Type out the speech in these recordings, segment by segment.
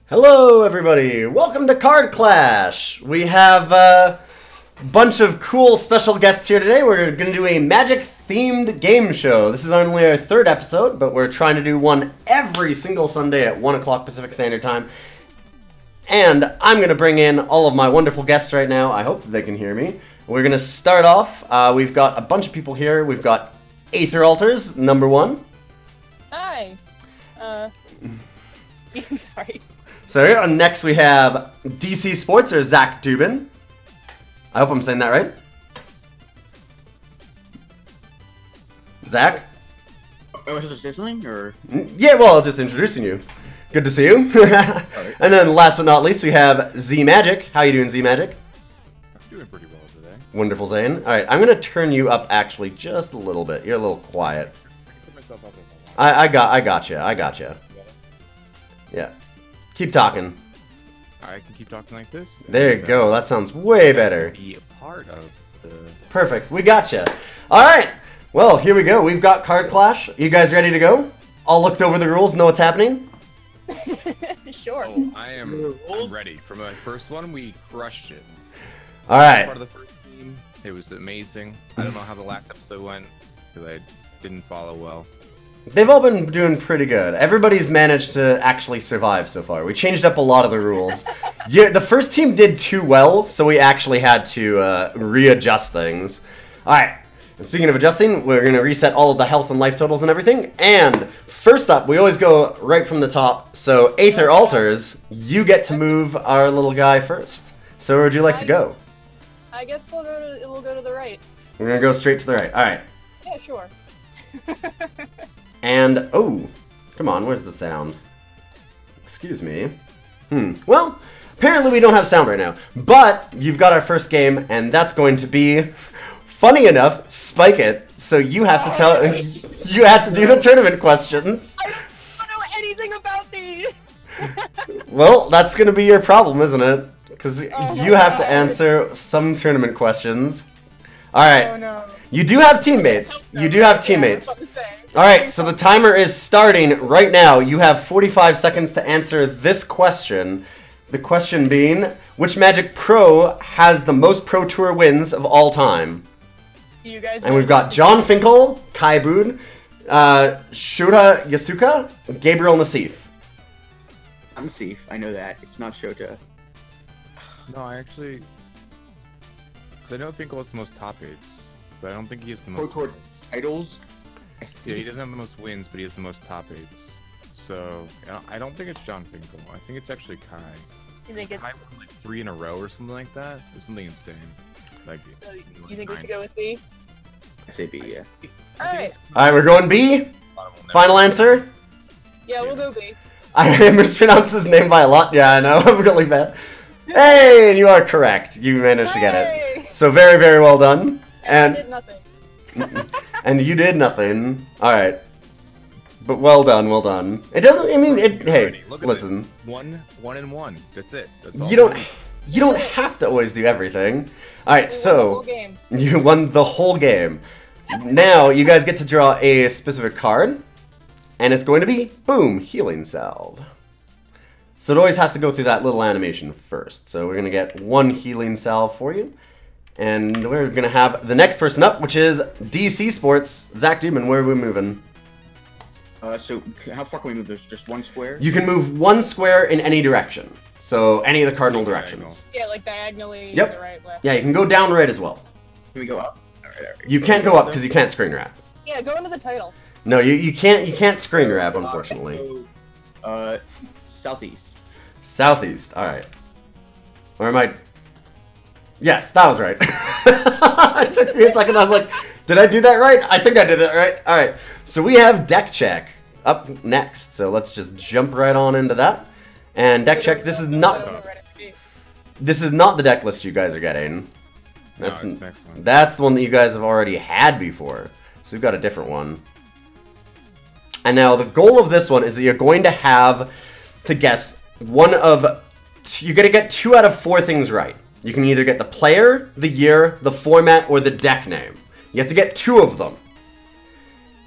Hello everybody, welcome to Card Clash! We have a bunch of cool special guests here today. We're going to do a magic themed game show. This is only our third episode, but we're trying to do one every single Sunday at 1 o'clock Pacific Standard Time. And I'm going to bring in all of my wonderful guests right now. I hope that they can hear me. We're going to start off. We've got a bunch of people here. We've got Aether Altars, number one. Hi. Sorry. So next we have DC Sports, or Zach Dubin. I hope I'm saying that right. Zach? Oh, is this something, or? Yeah, well, just introducing you. Good to see you. Right. And then last but not least, we have Z Magic. How you doing, Z Magic? I'm doing pretty well today. Wonderful, Zane. All right, I'm going to turn you up actually just a little bit. You're a little quiet. I can put myself up if I want. I got you. Yeah. Keep talking. I can keep talking like this. There you go. That sounds way better. Be a part of the... Perfect. We got you. All right. Well, here we go. We've got Card Clash. You guys ready to go? All looked over the rules, know what's happening? Sure. Oh, I'm ready. For my first one, we crushed it. All right. Part of the first team. It was amazing. I don't know how the last episode went because I didn't follow well. They've all been doing pretty good. Everybody's managed to actually survive so far. We changed up a lot of the rules. Yeah, the first team did too well, so we actually had to readjust things. All right. And speaking of adjusting, we're going to reset all of the health and life totals and everything. And first up, we always go right from the top. So Aether Altars, you get to move our little guy first. So where would you like to go? I guess we'll go to the right. We're going to go straight to the right. All right. Yeah, sure. And, oh, come on, where's the sound? Excuse me. Well, apparently we don't have sound right now. But you've got our first game, and that's going to be, funny enough, Spike It. So you have to tell, you have to do the tournament questions. I don't know anything about these. Well, that's going to be your problem, isn't it? Because you have to answer some tournament questions. All right. Oh no. You do have teammates. You do have teammates. Alright, so the timer is starting right now. You have 45 seconds to answer this question. The question being, which Magic Pro has the most Pro Tour wins of all time? You guys. And we've got John Finkel, Kai Boone, Shota Yasuka, Gabriel Nassif. I'm safe. I know that. It's not Shota. No, I actually... Because I know Finkel has the most top 8s, but I don't think he has the Pro most Tour wins. titles. Yeah, he doesn't have the most wins, but he has the most top 8s. So, I don't think it's John Finkel. I think it's actually Kai. You think it's? Kai won like 3 in a row or something like that. Or something insane. Like, So you think we should go with B? I say B, yeah. All right. Alright, we're going B. Final answer? Yeah, we'll go B. I mispronounced his name by a lot. Yeah, I know. I'm really bad. Hey, and you are correct. You managed to get Hey! it. So very, very well done. I did nothing. And you did nothing. Alright. But well done, well done. It doesn't, I mean, it, hey, listen. 1 and 1. That's it. That's all. You don't have to always do everything. Alright, We won the so, whole game. you won the whole game. Now, you guys get to draw a specific card. And it's going to be, boom, Healing Salve. So it always has to go through that little animation first. So we're going to get 1 Healing Salve for you. And we're going to have the next person up, which is DC Sports. Zach Dubin, where are we moving? So how far can we move? There's just one square? You can move 1 square in any direction. So any of the cardinal directions. Yeah, like diagonally. Yep. To the right, left. Yeah, you can go down right as well. Can we go up? Alright. You can't go up because you can't screen wrap. Yeah, go into the title. No, you can't screen wrap, unfortunately. Southeast. Southeast, alright. Or am I... Yes, that was right. It took me a second, I was like, did I do that right? I think I did it right. Alright, so we have Deck Check up next, so let's just jump right on into that. And Deck Check, this is not the deck list you guys are getting. That's, No, it's next one. that's the one that you guys have already had before. So we've got a different one. And now the goal of this one is that you're going to have to guess one of... You got to get 2 out of 4 things right. You can either get the player, the year, the format, or the deck name. You have to get 2 of them.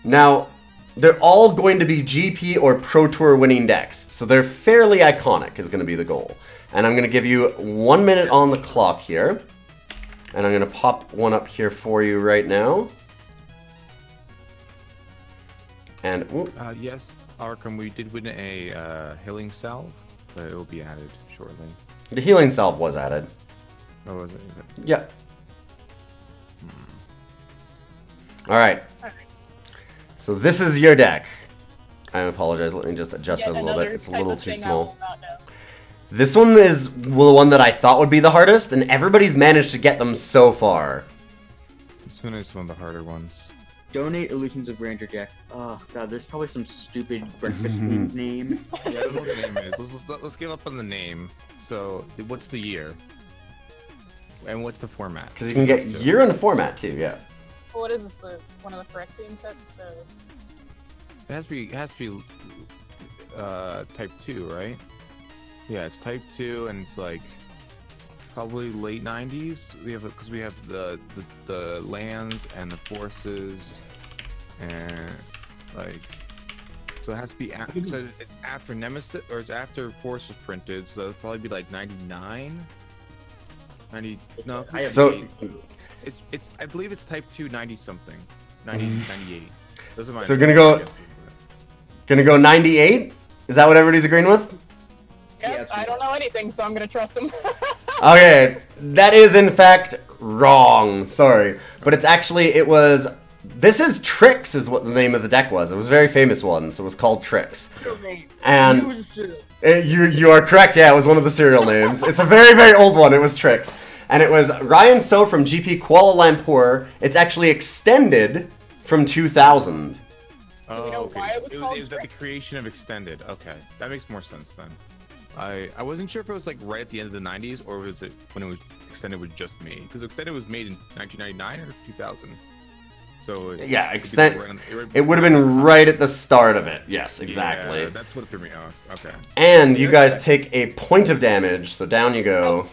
Now, they're all going to be GP or Pro Tour winning decks. So they're fairly iconic is going to be the goal. And I'm going to give you 1 minute on the clock here. And I'm going to pop one up here for you right now. And, yes, Arkham, we did win a healing salve, but it will be added shortly. the healing salve was added. Oh, was it? Yeah. Alright. So this is your deck. I apologize, let me just adjust it a little bit. It's a little too small. This one is the one that I thought would be the hardest, and everybody's managed to get them so far. This one is one of the harder ones. Donate Illusions of Grandeur deck. Oh god, there's probably some stupid breakfast name. Yeah, I don't know what the name is. Let's give up on the name. So, what's the year? And what's the format? Because you can get year and format too, yeah. Well, what is this? One of the Phyrexian sets? So... It has to be type 2, right? Yeah, it's type 2, and it's like probably late 90s. Because we have the lands and the forces, and like, so it has to be after. So it's after Nemesis, or it's after Force was printed. So that'll probably be like 99. 90. No. So it's I believe it's type 2, 90 something, 98. Those are my. So gonna go 98. Is that what everybody's agreeing with? Yep, I don't know anything, so I'm gonna trust him. Okay, that is in fact wrong. Sorry, but it's actually This is Trix, is what the name of the deck was. It was a very famous one, so it was called Trix. And you are correct. Yeah, it was one of the serial names. It's a very, very old one. It was Trix, and it was Ryan So from GP Kuala Lumpur. It's actually extended from 2000. Do we know why it was called It was at the creation of Extended. Okay, that makes more sense then. I wasn't sure if it was like right at the end of the 90s or was it when it was Extended with just me, because Extended was made in 1999 or 2000. So yeah, it would have been right at the start of it. Yes, exactly. Yeah, that's what threw me off. Okay. And you guys take a point of damage, so down you go.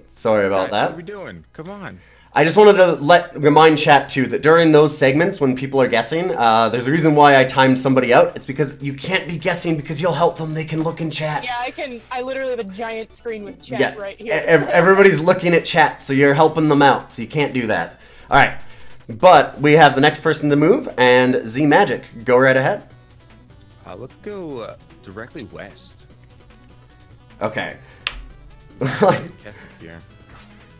Sorry about that. What are we doing? Come on. I just wanted to remind chat too that during those segments when people are guessing, there's a reason why I timed somebody out. It's because you can't be guessing because you'll help them. They can look in chat. Yeah, I can. I literally have a giant screen with chat right here. Everybody's looking at chat, so you're helping them out. So you can't do that. All right, but we have the next person to move, and Z Magic, go right ahead. Let's go directly west. Okay. Here.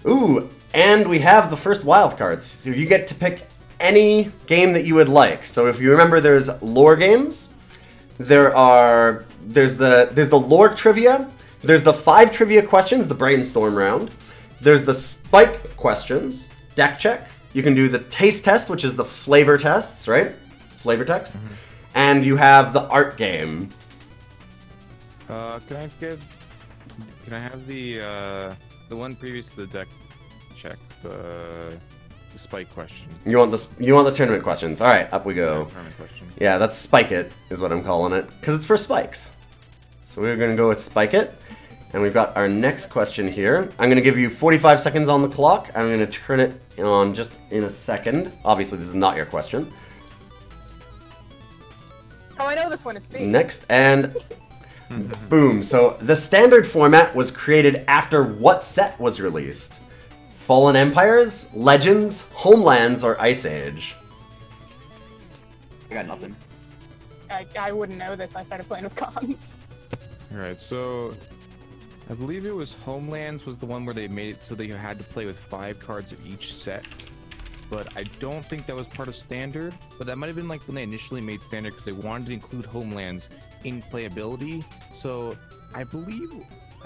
Ooh. And we have the first wild cards. So you get to pick any game that you would like. So if you remember, there's lore games. There's the lore trivia. There's the 5 trivia questions, the brainstorm round. There's the spike questions, deck check. You can do the taste test, which is the flavor tests, right? Flavor text. Mm-hmm. And you have the art game. Can I have the one previous to the deck? Check the spike question. You want the tournament questions. All right, up we go. Tournament question. Yeah, that's Spike It is what I'm calling it because it's for spikes. So we're gonna go with Spike It, and we've got our next question here. I'm gonna give you 45 seconds on the clock. I'm gonna turn it on just in a second. Obviously, this is not your question. Oh, I know this one. It's me. Next and. Boom. So the standard format was created after what set was released? Fallen Empires, Legends, Homelands, or Ice Age? I got nothing. I wouldn't know this. I started playing with cons. Alright, so I believe it was Homelands was the one where they made it so that you had to play with 5 cards of each set. But I don't think that was part of Standard. But that might have been like when they initially made Standard because they wanted to include Homelands in playability. So I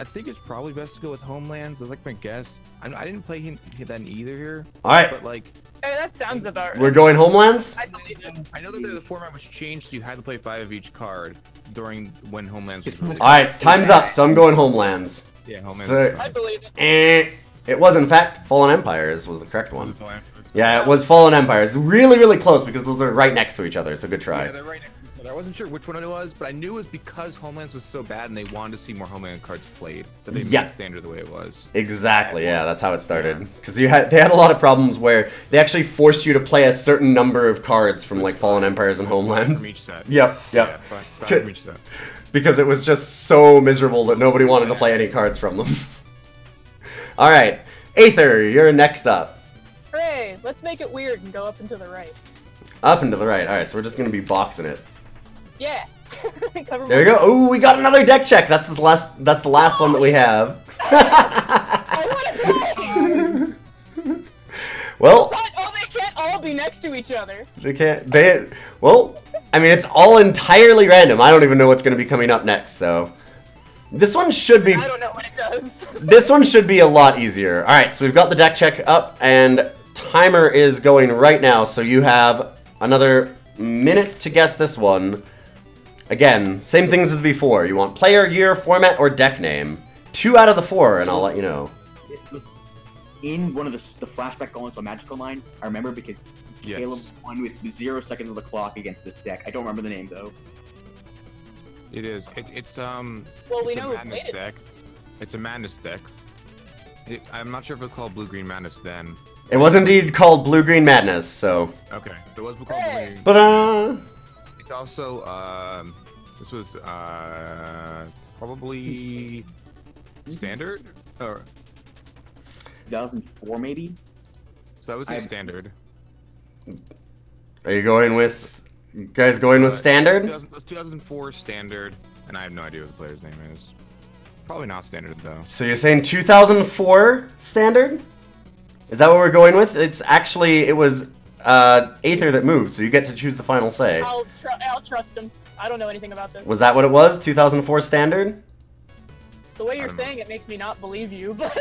think it's probably best to go with Homelands. That's like my guess. I didn't play that either here. All right. But like, hey, that sounds about right. We're going Homelands? I believe it. I know that the format was changed, so you had to play 5 of each card during when Homelands was released. All right, time's up. So I'm going Homelands. Yeah, Homelands. So, I believe it. It was in fact Fallen Empires was the correct one. Yeah, it was Fallen Empires. Really, really close because those are right next to each other. So good try. Yeah, they're right next to each But I wasn't sure which one it was, but I knew it was because Homelands was so bad and they wanted to see more Homeland cards played that they made Standard the way it was. Exactly, yeah, that's how it started. Because they had a lot of problems where they actually forced you to play a certain number of cards from like Fallen Empires and Homelands. From each set. Yep. Yeah, five from each set. Because it was just so miserable that nobody wanted to play any cards from them. All right, Aether, you're next up. Hooray! Let's make it weird and go up and to the right. Up and to the right. All right, so we're just gonna be boxing it. Yeah. There you go. Oh, we got another deck check. That's the last. That's the last one that we have. I want to play. Well. What? Oh, they can't all be next to each other. They can't. They. Well, I mean, it's all entirely random. I don't even know what's going to be coming up next. So, this one should be. I don't know what it does. This one should be a lot easier. All right, so we've got the deck check up, and timer is going right now. So you have another minute to guess this one. Again, same things as before. You want player, year, format, or deck name. 2 out of the 4, and I'll let you know. It was in one of the flashback going to a magical line. I remember because Caleb won with 0 seconds of the clock against this deck. I don't remember the name though. It is. It's Well, it's we a know who madness played it. deck. It's a madness deck. I'm not sure if it was called Blue Green Madness then. It was indeed called Blue Green Madness, so. Okay, it was called Blue Green. But It's also this was probably Standard or 2004 maybe. so that was a Standard. Are you going with? You guys going with Standard? 2004 Standard, and I have no idea what the player's name is. Probably not Standard though. So you're saying 2004 Standard? Is that what we're going with? It's actually, it was Aether that moved, so you get to choose the final say. I'll trust him. I don't know anything about this. Was that what it was? 2004 Standard? The way you're saying it makes me not believe you, but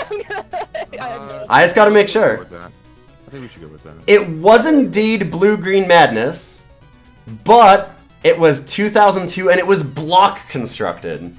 I have no. I just gotta make sure. I think we should go with that. It was indeed Blue Green Madness, but it was 2002 and it was block constructed.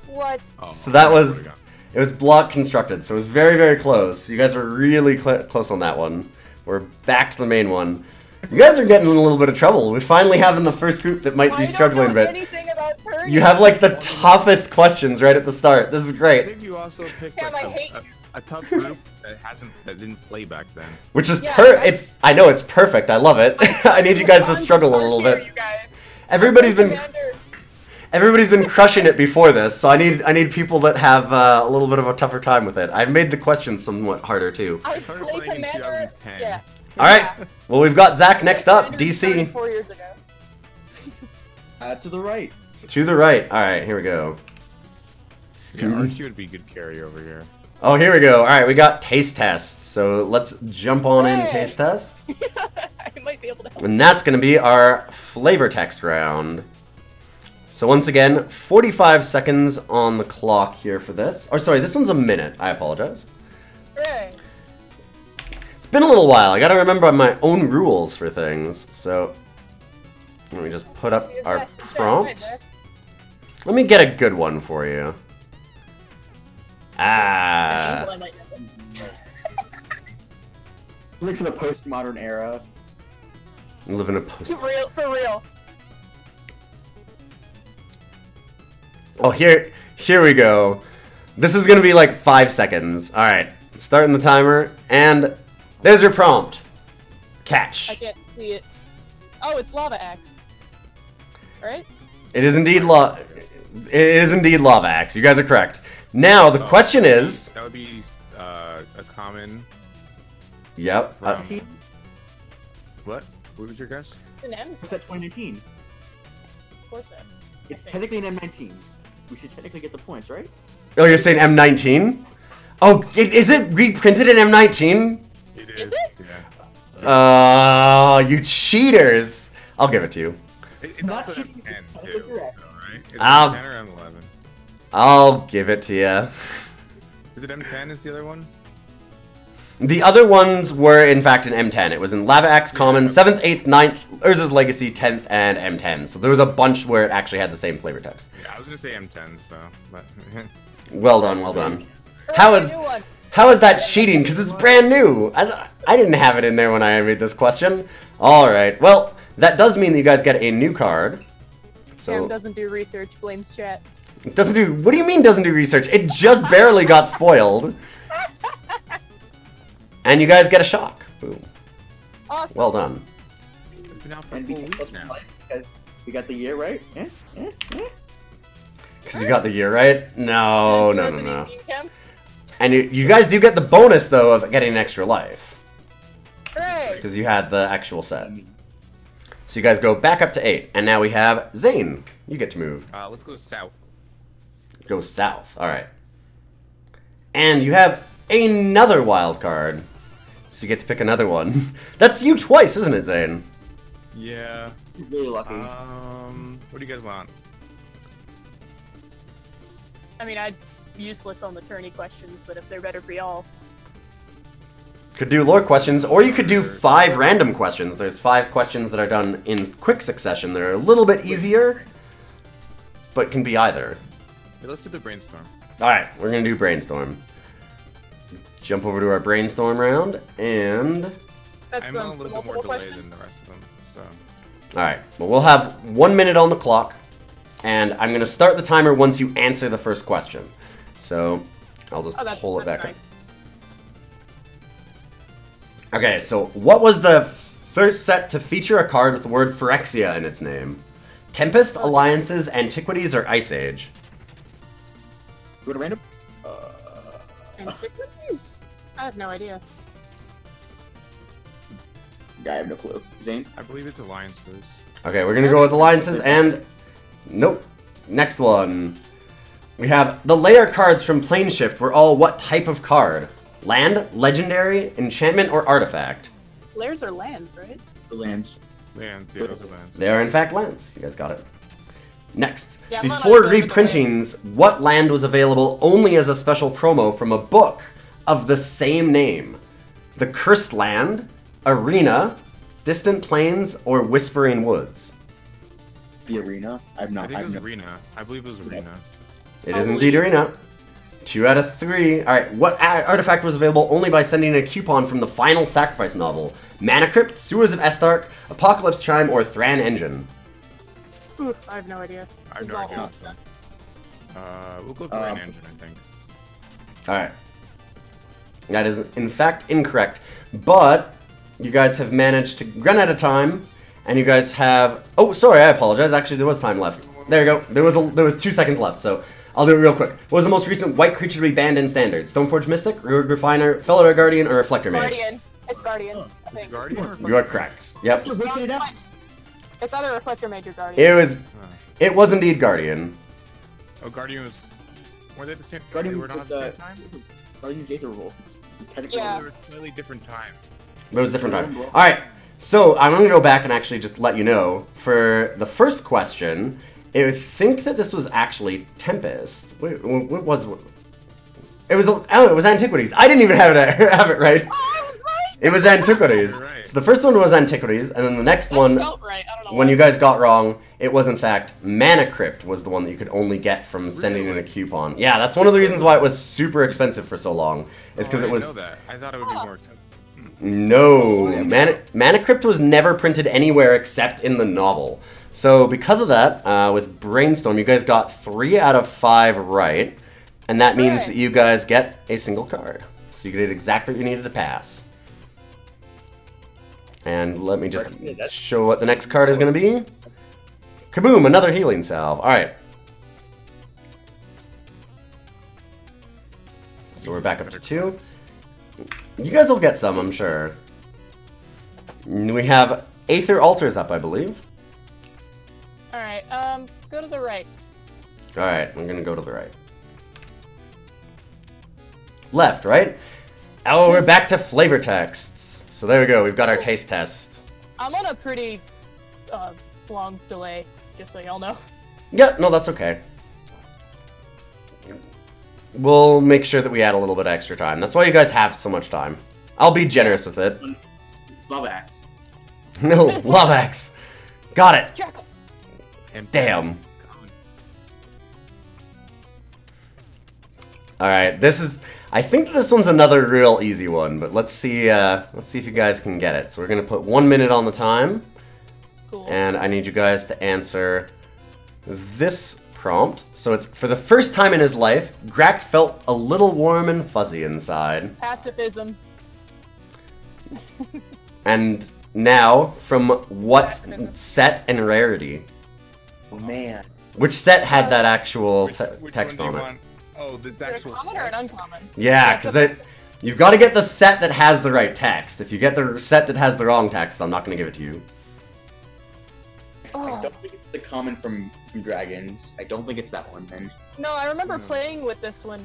What? Oh, So that was, it was block constructed, so it was very, very close. You guys were really close on that one. We're back to the main one. You guys are getting in a little bit of trouble. We finally have in the first group that might be struggling a bit. Anything about turnips. You have like the toughest questions right at the start. This is I great. think you also picked Cam, like, I hate a tough group that didn't play back then. Which is Yeah, it's I know it's perfect. I love it. I need you guys to struggle a little bit. You guys. Everybody's been Commander. Everybody's been crushing it before this, so I need people that have a little bit of a tougher time with it. I've made the questions somewhat harder too. I started played playing in Commander. 2010. Yeah. All right. Well, we've got Zach next up. Commander started DC 4 years ago. To the right. to the right. All right, here we go. Yeah, Archie would be good carry over here. Oh, here we go. All right, we got taste tests. So let's jump on in Hey. taste tests, I might be able to help. and that's going to be our flavor text round. So once again, 45 seconds on the clock here for this. Or sorry, this one's a minute. I apologize. Hooray. It's been a little while. I gotta remember my own rules for things. So let me just put up our prompt. Let me get a good one for you. Ah. Like for the postmodern era. Live in a post. For real. Oh, here we go. This is gonna be like 5 seconds. All right, starting the timer, and there's your prompt. I Catch. can't see it. Oh, it's Lava Axe. Right? It is indeed lava axe. You guys are correct. Now the question is. That would be a common. Yep. From... What? What was your guess? It's an M What's set. that 2019? Of course that. It's technically an M19. We should technically get the points, right? Oh, you're saying M19? Oh, is it reprinted in M19? It Is it? Yeah. You cheaters! I'll give it to you. It's Not also cheating, M10 it's too, correct. though, right? Is it I'll- M10 or M11? I'll give it to you. Is it M10 is the other one? The other ones were, in fact, in M10. It was in Lava Axe Common, 7th, 8th, 9th, Urza's Legacy, 10th, and M10. So there was a bunch where it actually had the same flavor text. Yeah, I was gonna say M10, so. But Well done, well done. Hooray, new one. How is that cheating? Because it's brand new. I didn't have it in there when I made this question. All right. Well, that does mean that you guys get a new card. So Sam doesn't do research, blames chat. it doesn't do. What do you mean doesn't do research? It just barely got spoiled. And you guys get a shock. Boom. Awesome. Well done. It's been out for a And full because week now. we got the year right. Because you got the year right? No, no, no, Resident no. Evil Chem? And you guys do get the bonus, though, of getting an extra life. Hooray! Because you had the actual set. So you guys go back up to 8. And now we have Zane. You get to move. Let's go south. Go south. Alright. And you have another wild card. So you get to pick another one. That's you twice, isn't it, Zane? Yeah. Really lucky. What do you guys want? I mean, I'm useless on the tourney questions, but if they're better for y'all. Could do lore questions, or you could do 5 random questions. There's 5 questions that are done in quick succession. They're a little bit easier, but can be either. Hey, let's do the brainstorm. Alright, we're gonna do brainstorm. Jump over to our brainstorm round, and... That's I'm the on a little bit multiple more delay question. than the rest of them, so... Alright, well we'll have 1 minute on the clock, and I'm gonna start the timer once you answer the first question. So, I'll just pull it back nice. up. Okay, so what was the first set to feature a card with the word Phyrexia in its name? Tempest, Alliances, Antiquities, or Ice Age? Go to random. Antiquities? I have no idea. I have no clue. Zane. I believe it's alliances. Okay, we're gonna go with Alliances, and... Nope. Next one. We have the layer cards from Planeshift were all what type of card? Land, Legendary, Enchantment, or Artifact? Lairs are lands, right? The lands. Lands, yeah, those are lands. They are in fact lands. You guys got it. Next. Yeah, I'm not Before good with the reprintings, what land was available only as a special promo from a book of the same name? The Cursed Land, Arena, Distant Plains, or Whispering Woods? The arena. I've I not. think it I've was never. Arena. I believe it was Arena. It is indeed Arena. 2 out of 3. Alright, what artifact was available only by sending a coupon from the Final Sacrifice novel? Mana Crypt, Sewers of Estark, Apocalypse Chime, or Thran Engine? Oof, I have no idea. I have This is no all idea. old stuff. We'll go for an engine, I think. Alright. That is, in fact, incorrect. But, you guys have managed to run out of time, and you guys have... Oh, sorry, I apologize. Actually, there was time left. There you go. There was 2 seconds left, so I'll do it real quick. What was the most recent white creature to be banned in Standard? Stoneforge Mystic, Ruined Refiner, Felidar Guardian, or Reflector Mage? Guardian. It's Guardian, I think. Guardian or You are correct. Yep. Working it out. It's either Reflector Mage or Guardian. It was indeed Guardian. Oh, Guardian was... Were they the same? Guardian They were not was at the same time? Guardian gave the rules. Technically, Yeah. They were slightly different time. But it was a different time. Alright, so I'm going to go back and actually just let you know. For the first question, I think that this was actually Tempest. Wait, what was it? It was, oh, it was Antiquities. I didn't even have it right. Oh, I was right! It was Antiquities. You're right. So the first one was Antiquities, and then the next That one, felt right. I don't know when why. you guys got wrong, it was in fact Mana Crypt was the one that you could only get from sending in a coupon. Yeah, that's one of the reasons why it was super expensive for so long. Is because I it didn't was... know that. I thought it would be more expensive. No, Mana Crypt was never printed anywhere except in the novel. So because of that, with Brainstorm, you guys got 3 out of 5 right, and that means Right. that you guys get a single card. So you did exactly what you needed to pass. And let me just show what the next card is going to be. Kaboom! Another healing salve. All right. So we're back up to 2. You guys will get some, I'm sure. We have Aether Altars up, I believe. Alright, go to the right. Alright, I'm gonna go to the right. Left, right? Oh, we're back to flavor texts. So there we go, we've got our taste test. I'm on a pretty, long delay, just so y'all know. Yeah, no, that's okay. We'll make sure that we add a little bit of extra time. That's why you guys have so much time. I'll be generous with it. Love axe. No, Love Axe. Got it. Jackal! Damn. Alright, this is... I think this one's another real easy one, but let's see if you guys can get it. So we're gonna put 1 minute on the time. Cool. And I need you guys to answer this prompt. So it's, for the first time in his life, Gract felt a little warm and fuzzy inside. Pacifism. And now, from what set and rarity? Oh man. Which set had that actual Which text one on do it? you want? Oh, this Is it a actual common or an text? uncommon? Yeah, because you've got to get the set that has the right text. If you get the set that has the wrong text, I'm not going to give it to you. I don't think it's the common from Dragons. I don't think it's that one then. No, I remember playing with this when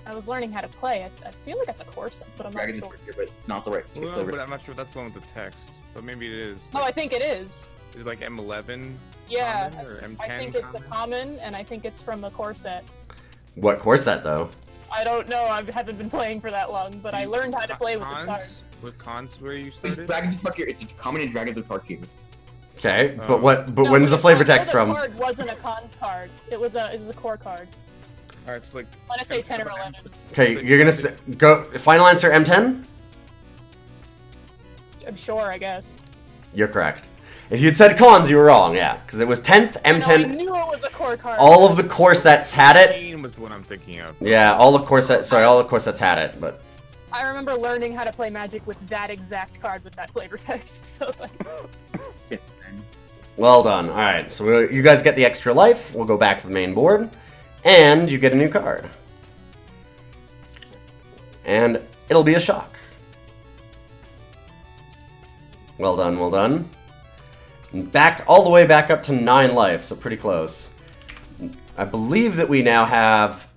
I was learning how to play. I feel like it's a Corset, but I'm not Dragons sure. is here, but not the right. Well, but I'm not sure if that's the one with the text. But maybe it is. No, I think it is. Is it like M11 Yeah, common or M10 I think it's a common? common, and I think it's from a Corset. What core set, though? I don't know, I haven't been playing for that long, but I learned how to play with this card. With cons where you It's started? Dragons is here. It's common in Dragons of Park here. Okay, but what? But No, when's the flavor text the from? card wasn't a cons card. It was a core card. Alright, so like... I want to say 10 or 11. Okay, you're gonna go. Final answer M10. I'm sure, I guess. You're correct. If you'd said cons, you were wrong. Yeah, because it was 10th, I M10. knew it was a core card. All of the core sets had it. 15 was the one I'm thinking of. Yeah, all the core sets. Sorry, all the core sets had it, but. I remember learning how to play Magic with that exact card with that flavor text. So like, Well done. All right, so you guys get the extra life. We'll go back to the main board, and you get a new card. And it'll be a shock. Well done, well done. Back all the way back up to 9 life, so pretty close. I believe that we now have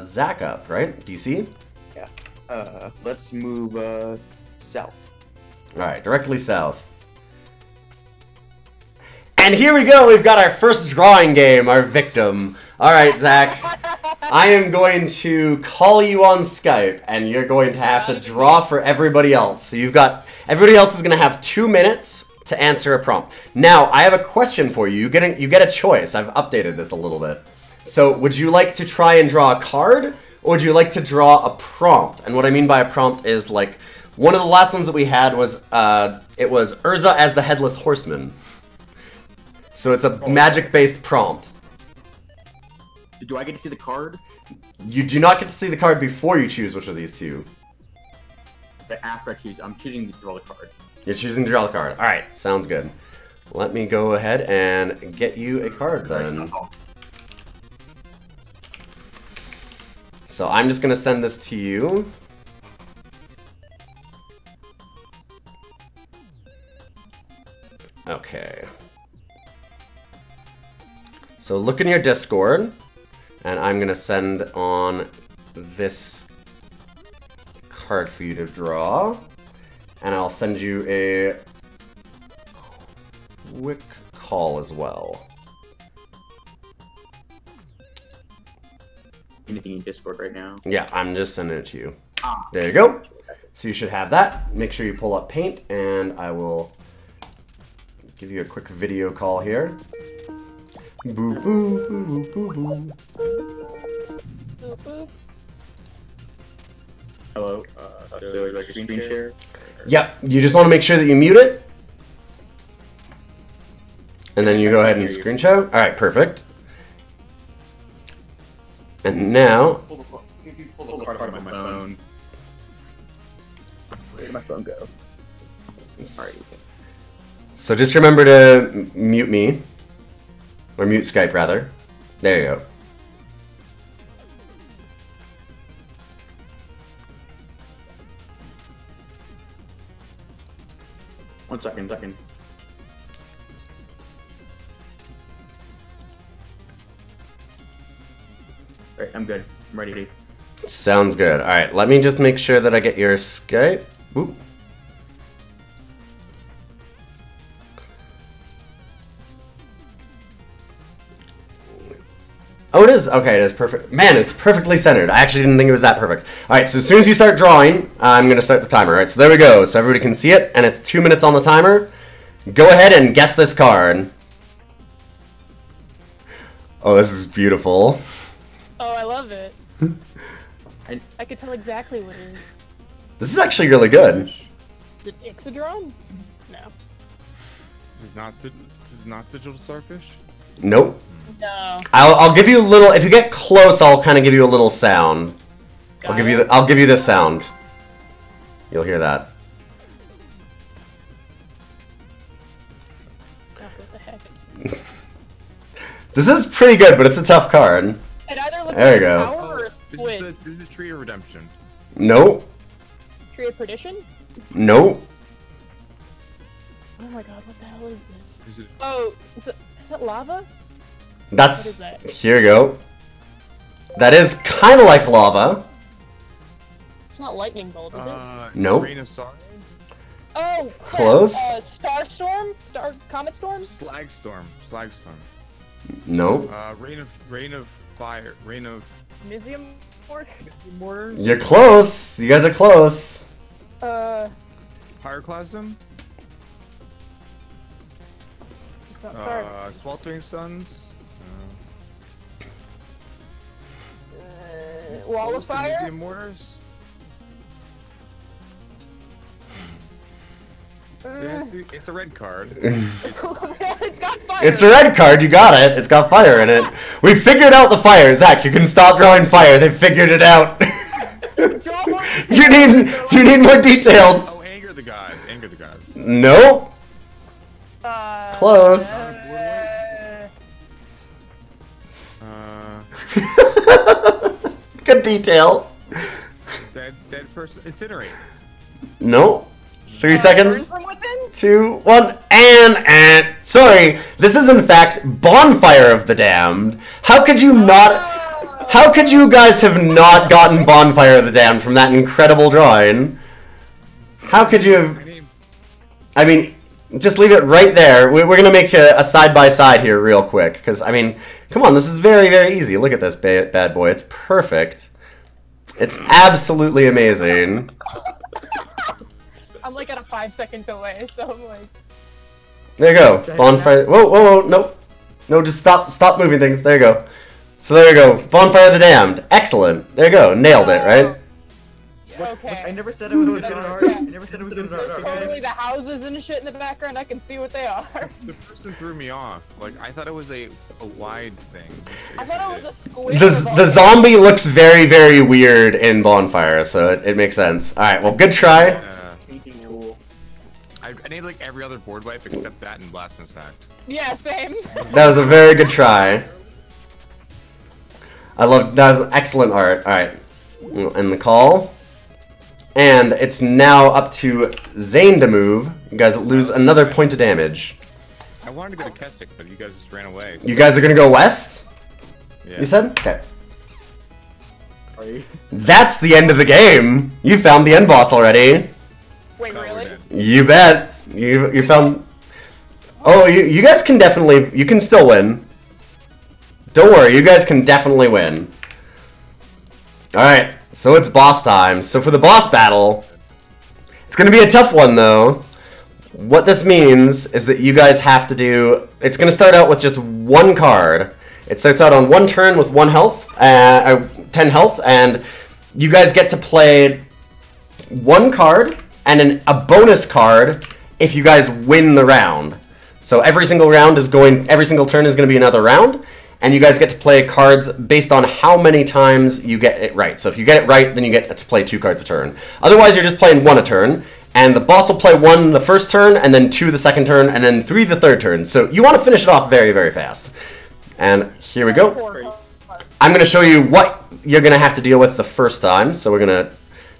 Zach up, right? DC? Yeah. Let's move south. All right, directly south. And here we go. We've got our first drawing game, our victim. All right, Zach. I am going to call you on Skype, and you're going to have to draw for everybody else. So you've got... Everybody else is going to have 2 minutes to answer a prompt. Now, I have a question for you. You get a choice. I've updated this a little bit. So, would you like to try and draw a card, or would you like to draw a prompt? And what I mean by a prompt is, like, one of the last ones that we had was, it was Urza as the Headless Horseman. So it's a magic-based prompt. Do I get to see the card? You do not get to see the card before you choose which of these two. But after I choose, I'm choosing to draw the card. You're choosing to draw the card. Alright, sounds good. Let me go ahead and get you a card then. So I'm just going to send this to you. Okay. So look in your Discord, and I'm going to send on this card for you to draw. And I'll send you a quick call as well. Anything in Discord right now? Yeah, I'm just sending it to you. Ah. There you go. So you should have that. Make sure you pull up Paint, and I will give you a quick video call here. Boo boo boo boo boo. boop, boop. Hello. So like a screen share? Yep, you just want to make sure that you mute it. And then you go ahead and screen share. Alright, perfect. And now... Pull the card from my phone. Where did my phone go? Alright. So just remember to mute me. Or mute Skype, rather. There you go. One second. Alright, I'm good. I'm ready. Sounds good. Alright, let me just make sure that I get your Skype. Oop. Oh, it is? Okay, it is perfect. Man, it's perfectly centered. I actually didn't think it was that perfect. Alright, so as soon as you start drawing, I'm going to start the timer. Alright, so there we go. So everybody can see it, and it's 2 minutes on the timer. Go ahead and guess this card. Oh, this is beautiful. Oh, I love it. I could tell exactly what it is. This is actually really good. Is it Ixodron? No. This is not sigil starfish? Nope. No. I'll give you a little. If you get close, I'll kind of give you a little sound. I'll give you this sound. You'll hear that. What the heck? This is pretty good, but it's a tough card. It either looks There like you a go. tower or a squid. This is Tree of Redemption. Nope. Tree of Perdition? Nope. Oh my god, what the hell is this? Is it Oh, is it lava? That's. What is that? Here you go. That is kind of like lava. It's not lightning bolt, is it? Nope. Rain of Sorrow? Oh, crap. Close. Starstorm? Comet storm? Slagstorm. Nope. Rain of Fire. Rain of Mizium Mortars? Mortars? You're close. You guys are close. Pyroclasm? It's not sorry. Sweltering Suns? Wall of Fire? Mizium Mortars? It's a red card. It's got fire. It's a red card. You got it. It's got fire in it. We figured out the fire, Zach. You can stop drawing fire. They figured it out. You need more details. Oh, Anger the Gods. Anger the Gods. Nope. Close. Good detail. Dead person. Incinerate. Nope. 3 seconds. Burn from within? 2, 1, and sorry, this is in fact Bonfire of the Damned. How could you not? How could you guys have not gotten Bonfire of the Damned from that incredible drawing? How could you have? I mean, just leave it right there. We're gonna make a side by side here real quick, because I mean, come on, this is very, very easy. Look at this bad boy. It's perfect. It's absolutely amazing. I'm like at a 5-second delay, so I'm like. There you go. Bonfire. Whoa, whoa, whoa, nope. No, just stop moving things. There you go. So there you go. Bonfire of the Damned. Excellent. There you go. Nailed it, right? Okay. I never said it was good art. I never said it was good There's art. totally the houses and shit in the background. I can see what they are. The person threw me off. Like, I thought it was a wide thing. I thought it was a squid. The zombie looks very, very weird in Bonfire, so it makes sense. Alright, well, good try. I need like every other board wipe except that and Blasphemous Act. Yeah, same. That was a very good try. That was excellent art. Alright. We'll end the call. And it's now up to Zane to move. You guys lose another point of damage. I wanted to go to Keswick, but you guys just ran away. So. You guys are gonna go west? Yeah. You said? Okay. Are you? That's the end of the game! You found the end boss already. Wait, No, we're really? dead. You bet. You found... Oh, you guys can definitely... You can still win. Don't worry, you guys can definitely win. Alright, so it's boss time. So for the boss battle, it's going to be a tough one, though. What this means is that you guys have to do... It's going to start out with just one card. It starts out on one turn with 1 health, 10 health, and you guys get to play one card and a bonus card if you guys win the round. So every single turn is going to be another round, and you guys get to play cards based on how many times you get it right. So if you get it right, then you get to play 2 cards a turn. Otherwise, you're just playing 1 a turn, and the boss will play 1 the first turn, and then 2 the second turn, and then 3 the third turn. So you want to finish it off very, very fast. And here we go. I'm going to show you what you're going to have to deal with the first time. So we're going to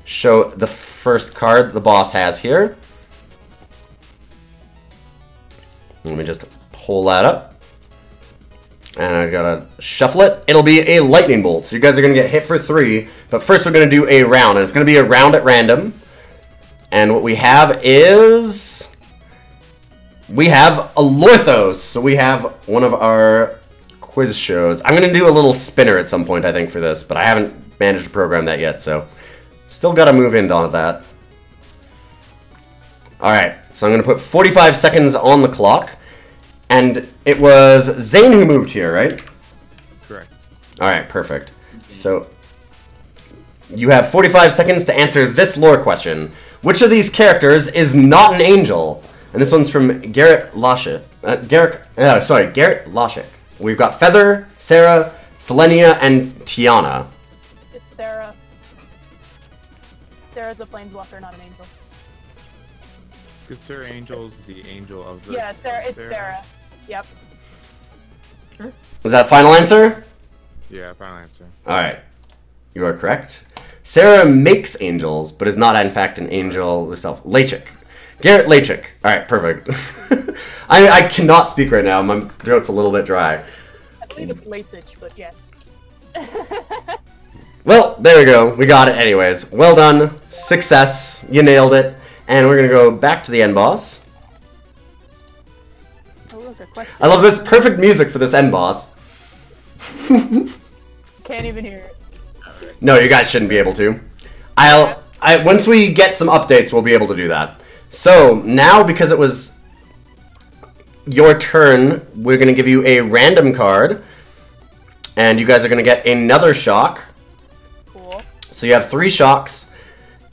show the first card the boss has here. Let me just pull that up. And I gotta shuffle it. It'll be a lightning bolt. So you guys are going to get hit for 3. But first we're going to do a round. And it's going to be a round at random. And what we have is... We have a Lorthos. So we have one of our quiz shows. I'm going to do a little spinner at some point, I think, for this. But I haven't managed to program that yet, so... Still got to move into that. Alright, so I'm going to put 45 seconds on the clock. And it was Zane who moved here, right? Correct. Alright, perfect. So, you have 45 seconds to answer this lore question. Which of these characters is not an angel? And this one's from Garrett Loshik. Garrett Loshik. We've got Feather, Sarah, Selenia, and Tiana. It's Sarah. Sarah's a planeswalker, not an angel. Is Sarah Angel's the angel of the... Yeah, Sarah. It's Sarah. Yep. Is that a final answer? Yeah, final answer. Alright. You are correct. Sarah makes angels, but is not in fact an angel herself. Lachik. Garrett Lachik. Alright, perfect. I cannot speak right now. My throat's a little bit dry. I believe it's Lasich, but yeah. Well, there we go. We got it anyways. Well done. Success. You nailed it. And we're going to go back to the end boss. Oh, look, a question. I love this perfect music for this end boss. Can't even hear it. No, you guys shouldn't be able to. Once we get some updates, we'll be able to do that. So, now because it was your turn, we're going to give you a random card. And you guys are going to get another shock. Cool. So you have 3 shocks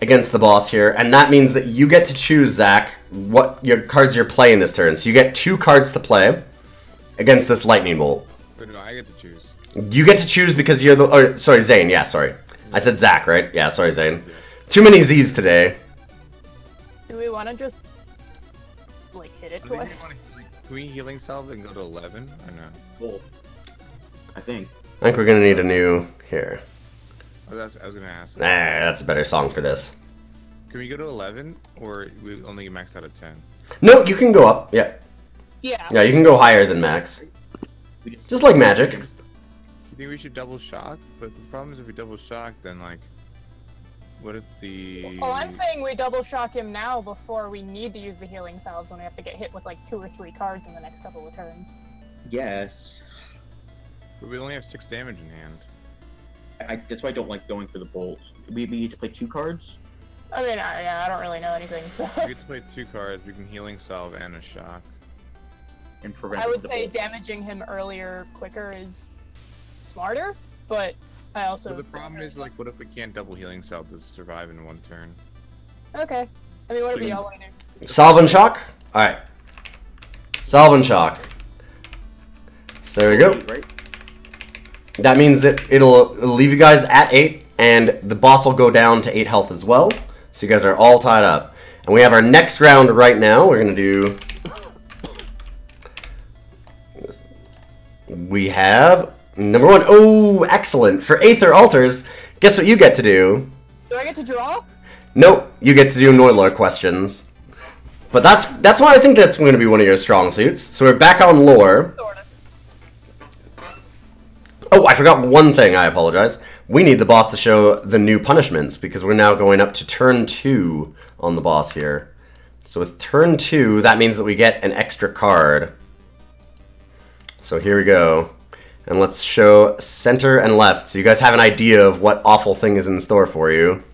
against the boss here, and that means that you get to choose, Zach, what your cards you're playing this turn. So you get 2 cards to play against this lightning bolt. Wait, no, I get to choose. You get to choose because you're the... Oh, sorry, Zane. Yeah, sorry. I said Zach, right? Yeah, sorry, Zane. Yeah. Too many Z's today. Do we want to just, like, hit it twice? Can we healing salve and go to 11, or no? Well, I think we're going to need a new... Here. I was going to ask. Nah, that's a better song for this. Can we go to 11, or we only max out at 10? No, you can go up. Yeah. Yeah. Yeah, you can go higher than max. Just like Magic. You think we should double shock? But the problem is if we double shock, then, like... What if the... Well, I'm saying we double shock him now before we need to use the healing salves when we have to get hit with like 2 or 3 cards in the next couple of turns. yes. But we only have 6 damage in hand. That's why I don't like going for the bolt. We need to play 2 cards. I mean, I don't really know anything, so... We get to play 2 cards, we can healing salve and a shock. And prevent I would the say bolt. damaging him earlier, quicker is smarter, but I also... But the problem is, like, what if we can't double healing salve to survive in 1 turn? Okay. I mean, whatever y'all want to do. Salve and shock? Alright. Salve and shock. So there we go. Right? That means that it'll leave you guys at 8, and the boss will go down to 8 health as well. So you guys are all tied up. And we have our next round right now. We're going to do... We have... Number 1. Oh, excellent. For Aether Altars, guess what you get to do? Do I get to draw? Nope. You get to do Noilor questions. But that's why I think that's going to be one of your strong suits. So we're back on lore. Sort of. Oh, I forgot one thing. I apologize. We need the boss to show the new punishments because we're now going up to turn 2 on the boss here. So with turn 2, that means that we get an extra card. So here we go. And let's show center and left so you guys have an idea of what awful thing is in store for you.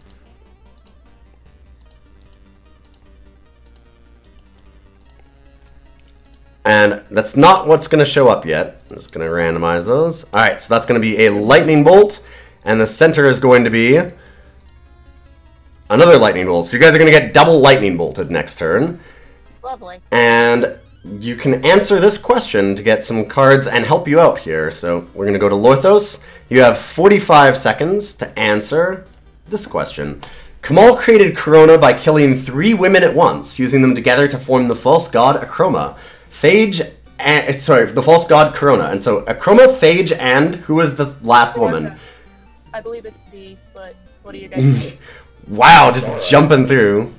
And that's not what's going to show up yet. I'm just going to randomize those. Alright, so that's going to be a lightning bolt. And the center is going to be another lightning bolt. So you guys are going to get double lightning bolted next turn. Lovely. And you can answer this question to get some cards and help you out here. So we're going to go to Lorthos. You have 45 seconds to answer this question. Kamal created Corona by killing 3 women at once, fusing them together to form the false god Akroma. The false god Corona. And so Akroma, Phage, and who was the last woman? I believe it's D, but what do you guys think? Wow, just jumping through.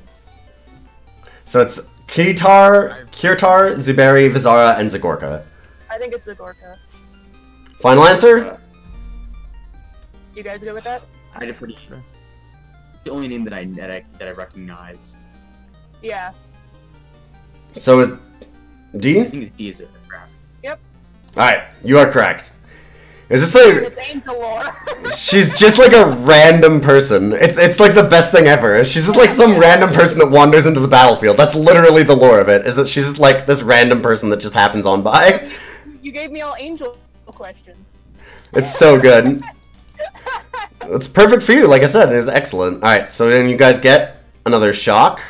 So it's Kirtar, Zuberi, Vizara, and Zagorka. I think it's Zagorka. Final answer? You guys good with that? I did pretty sure. The only name that I recognize. Yeah. So is D? I think it's D is a crap. Yep. Alright, you are correct. Is this It's Angel Lore. She's just like a random person. It's like the best thing ever. She's just like some random person that wanders into the battlefield. That's literally the lore of it, is that she's just like this random person that just happens on by. You gave me all angel questions. It's so good. It's perfect for you, like I said, it was excellent. Alright, so then you guys get another shock.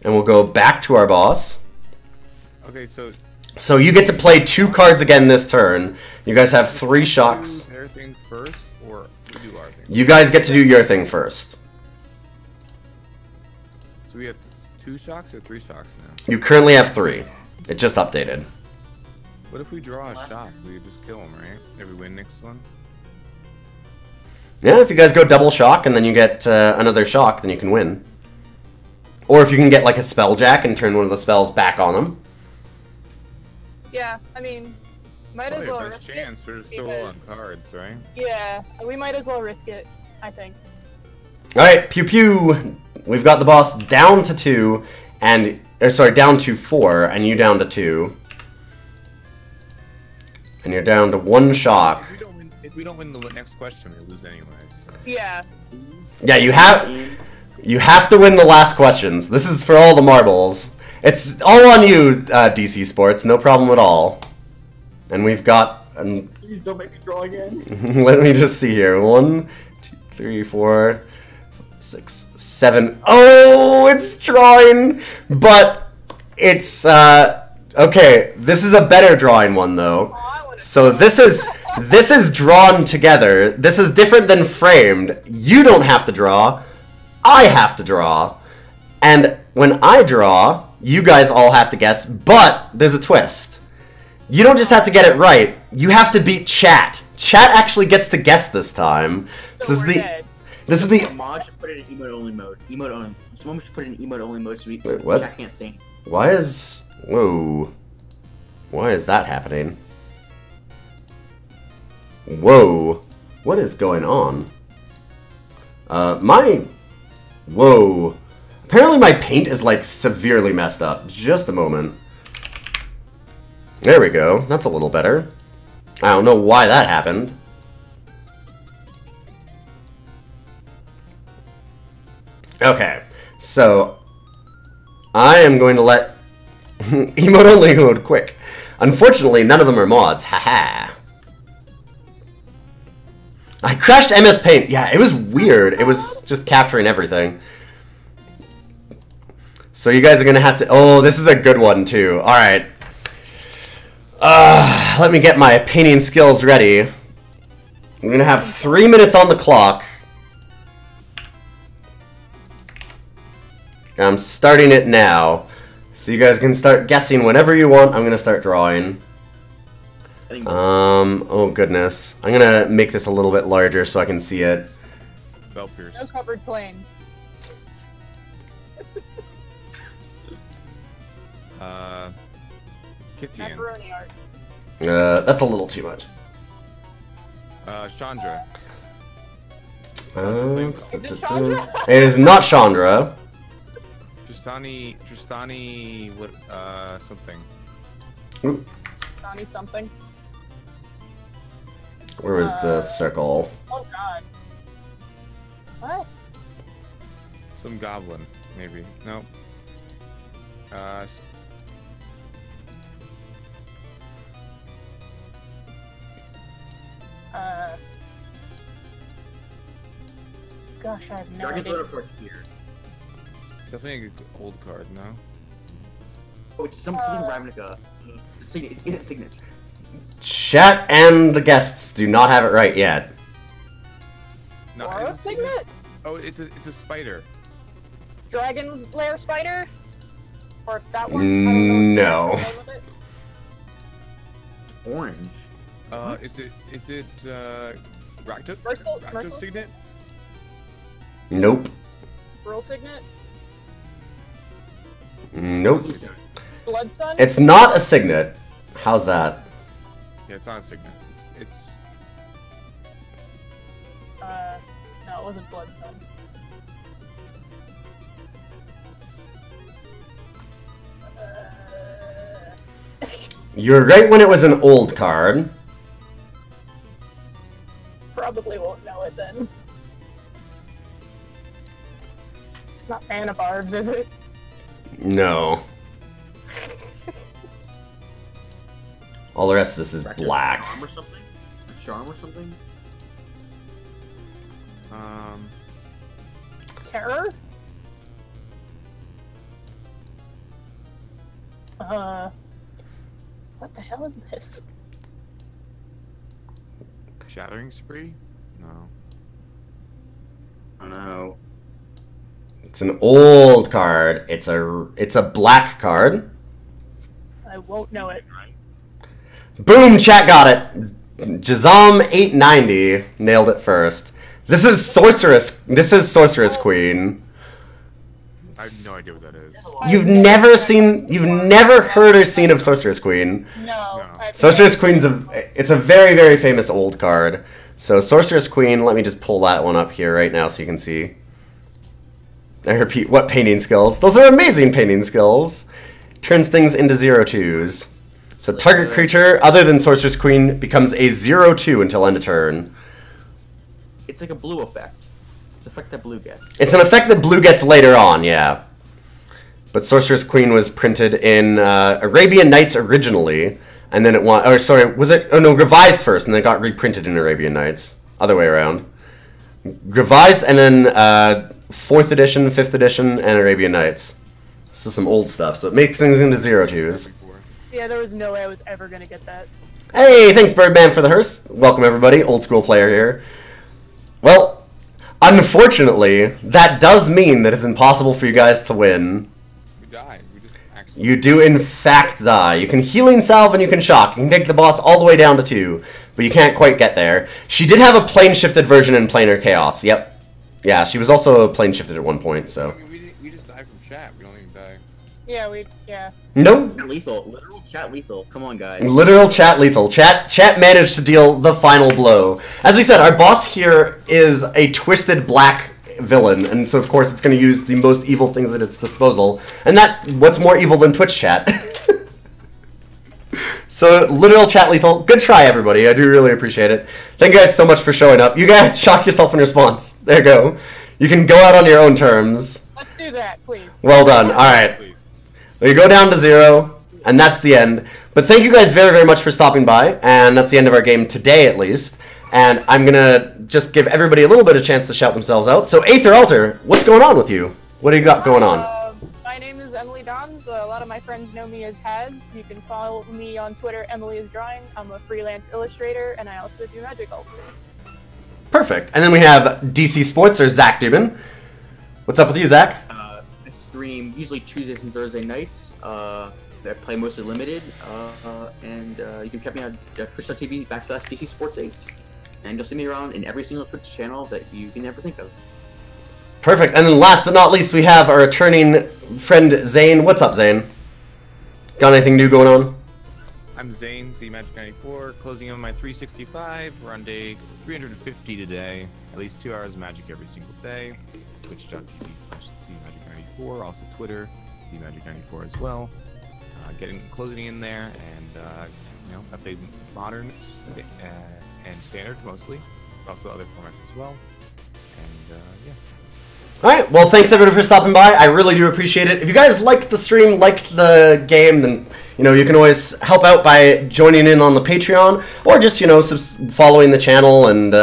and we'll go back to our boss. Okay, So you get to play 2 cards again this turn. You guys have 3 shocks. Do their thing first, or we do our thing? You guys get to do your thing first. So we have 2 shocks or 3 shocks now? You currently have 3. It just updated. What if we draw a shock? We could just kill him, right? If we win next one? Yeah, if you guys go double shock and then you get another shock, then you can win. Or if you can get like a spelljack and turn one of the spells back on them. Yeah, I mean, might as well best risk chance. it. We're still because- on cards, right? Yeah, we might as well risk it, I think. Alright, pew pew! We've got the boss down to 2, and... sorry, down to 4, and you down to 2. And you're down to 1 shock. If we don't win the next question, we lose anyway. So. Yeah. Yeah, you have to win the last questions. This is for all the marbles. It's all on you, DC Sports. No problem at all. And we've got... Please don't make me draw again. let me just see here. 1, 2, 3, 4, 6, 7. Oh, it's drawing! But it's... okay, this is a better drawing one, though. So this is drawn together. This is different than framed. You don't have to draw. I have to draw. And when I draw, you guys all have to guess, but there's a twist. You don't just have to get it right. You have to beat chat. Chat actually gets to guess this time. This is the Mod should put it in emote only mode. Emote only. Someone should put it in emote only mode so Wait, what? chat can't say. Why is... Whoa. Why is that happening? Whoa. What is going on? Whoa. Apparently my paint is, like, severely messed up. Just a moment. There we go. That's a little better. I don't know why that happened. Okay. So, I am going to let emote only mode quick. Unfortunately, none of them are mods. Haha. I crashed MS Paint. Yeah, it was weird. It was just capturing everything. So you guys are going to have to... Oh, this is a good one, too. Alright. Let me get my painting skills ready. I'm going to have 3 minutes on the clock. I'm starting it now. So you guys can start guessing whenever you want. I'm going to start drawing. Oh goodness. I'm gonna make this a little bit larger so I can see it. Bell pierce. No covered planes. Kithian. Macaroni art. That's a little too much. Chandra. Is it Chandra? It is not Chandra. Tristani, what, something. Johnny something. Where was the circle? Oh god. What? Some goblin, maybe. No. Gosh, I have no Dragon's idea. Rotor here. Definitely a good old card, no? Oh, it's something Ravnica. Signet. Is it Signet? Chat and the guests do not have it right yet. No, Aura is it Signet? Oh, it's a spider. Dragon Lair Spider? Or that one? I don't know No. the actual name of it. Orange. Is it Raktuk? Mercil- Raktuk Mercil? Signet? Nope. Pearl Signet? Nope. Blood Sun? It's not a signet. How's that? Yeah, it's not a Signet. It's No, it wasn't Blood Sun. You're right when it was an old card. Probably won't know it then. It's not Mana Barbs, is it? No. All the rest of this is Raktuk black. Charm or something? A charm or something? Terror? What the hell is this? Shattering Spree? No. I don't know. It's an old card. It's a black card. I won't know it. Boom! Chat got it. Jazam890 nailed it first. This is Sorceress. This is Sorceress Queen. I have no idea what that is. You've never heard or seen of Sorceress Queen. No. Sorceress Queen's it's a very, very famous old card. So Sorceress Queen, let me just pull that one up here right now so you can see. I repeat, what painting skills? Those are amazing painting skills. Turns things into 0/2s. So target creature other than Sorceress Queen becomes a 0/2 until end of turn. It's like a blue effect. It's an effect that blue gets. It's an effect that blue gets later on, yeah. But Sorceress Queen was printed in Arabian Nights originally, and then it was it? Oh no, revised first, and then it got reprinted in Arabian Nights. Other way around. Revised, and then 4th edition, 5th edition, and Arabian Nights. This is some old stuff, so it makes things into 0/2s. Yeah, there was no way I was ever gonna get that. Hey, thanks Birdman for the hearse. Welcome everybody, old school player here. Well, unfortunately, that does mean that it's impossible for you guys to win. We died. We just actually... You do in fact die. You can Healing Salve and you can Shock. You can take the boss all the way down to 2, but you can't quite get there. She did have a plane shifted version in Planar Chaos, yep. Yeah, she was also plane shifted at one point, so... I mean, we just die from chat. We don't even die. Yeah. No. Lethal. Literal chat lethal. Come on, guys. Literal chat lethal. Chat managed to deal the final blow. As we said, our boss here is a twisted black villain, and so of course it's going to use the most evil things at its disposal. And what's more evil than Twitch chat? So, literal chat lethal. Good try, everybody. I do really appreciate it. Thank you guys so much for showing up. You guys shock yourself in response. There you go. You can go out on your own terms. Let's do that, please. Well done. All right. Please. Well, you go down to 0, and that's the end. But thank you guys very, very much for stopping by, and that's the end of our game today, at least. And I'm going to just give everybody a little bit of chance to shout themselves out. So, Aether Alter, what's going on with you? What do you got going on? My name is Emily Dons. A lot of my friends know me as Haz. You can follow me on Twitter, Emily is Drawing. I'm a freelance illustrator, and I also do magic alters. Perfect. And then we have DC Sports, or Zach Dubin. What's up with you, Zach? I stream usually Tuesdays and Thursday nights. I play mostly limited, and you can check me out at twitch.tv/DC Sports 8. And you'll see me around in every single Twitch channel that you can ever think of. Perfect. And then last but not least, we have our returning friend, Zane. What's up, Zane? Got anything new going on? I'm Zane, ZMagic94, closing in on my 365. We're on day 350 today. At least 2 hours of Magic every single day. Twitch.tv/ZMagic94. Also Twitter, ZMagic94 as well. Closing in there, and I played Modern and Standard mostly, but also other formats as well. And yeah. Alright, well thanks everyone for stopping by. I really do appreciate it. If you guys liked the stream, liked the game, then you can always help out by joining in on the Patreon, or just following the channel and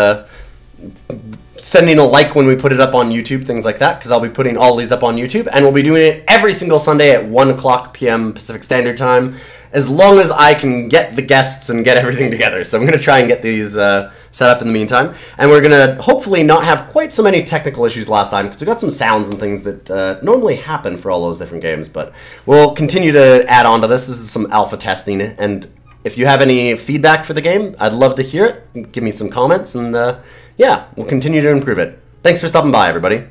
sending a like when we put it up on YouTube, things like that, because I'll be putting all these up on YouTube, and we'll be doing it every single Sunday at 1 p.m. Pacific Standard Time, as long as I can get the guests and get everything together. So I'm going to try and get these set up in the meantime, and we're going to hopefully not have quite so many technical issues last time, because we got some sounds and things that normally happen for all those different games, but we'll continue to add on to this. This is some alpha testing, and if you have any feedback for the game, I'd love to hear it. Give me some comments, and yeah, we'll continue to improve it. Thanks for stopping by, everybody.